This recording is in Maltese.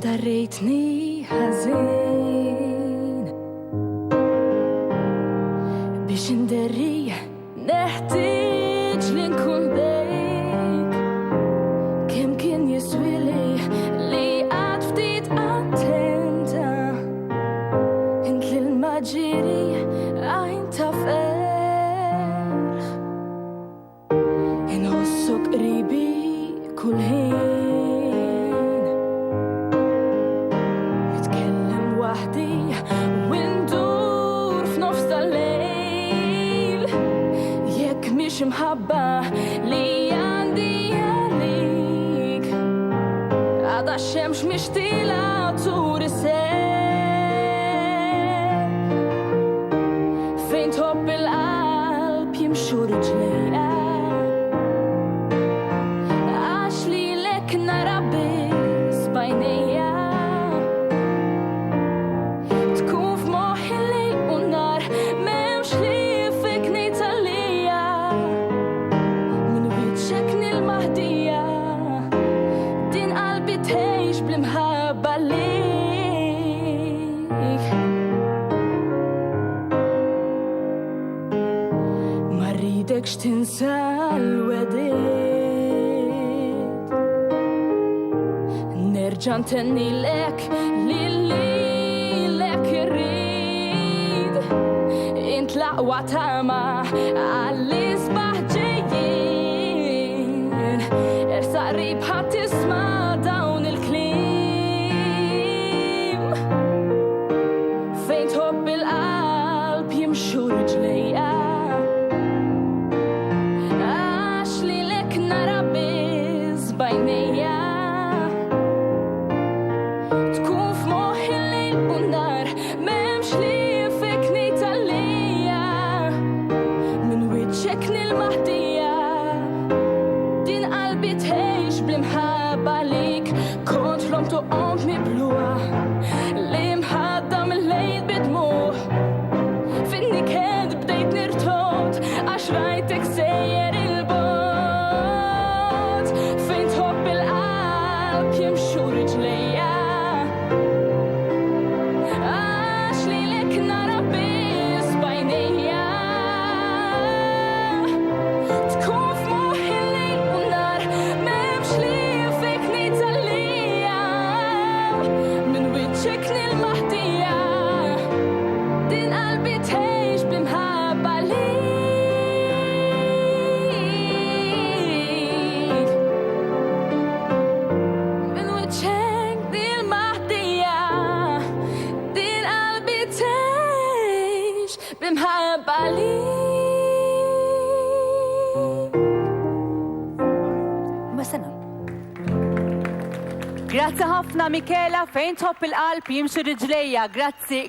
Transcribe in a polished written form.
دريتني حزين بيش ندري نحتاج لنكون بيك كم كان يسويلي لي عطفتيت أنتنتا انت للمجيري انت فرخ نغصو قريبي كل هين نتكلم وحدي وندور في نفس الليل ياك مش محبة لي عندي عليك عاد الشمس مشتيلة طور السيل فين تحب القلب يمشوا رجليا عاشلي لك نربس بينيا تكون في محي الليل والنار ممش لي فيكني تليا من وجهك المهدية دين قلبي تعيش بالمحبة ليك ما ريدكش تنسى الوداد نرجع نتني لك للي لك يريد انت لا وعتامة علي صباح جايين ارسع ريب هتسمع داون الكليم فين تحب القلب يمشوا رجليا عاشلي لك نربز بينيا تكون في محي الليل والنار ممش لي فيكني تليا من وجهك المهدية دين قلبي تعيش بالمحبة ليك كنت لمت أمي بلوع ليه محدة من الليل بدموع فيني كاد بديت نرتوت عشريتك سير البوت فين تحب القلب يمشوا رجليا عاشلي لك نربس بينيا تكون في محي الليل والنار ممش لي فيكني تليا من وجهك المهدية دين قلبي تعيش بمحبة ليك من وجهك دي المهدية دين قلبي تعيش بمحبة ليك مثلا Grazzi ħafna Michela, fejn tħobb il-qalb jimxi riġlejja. Grazzi.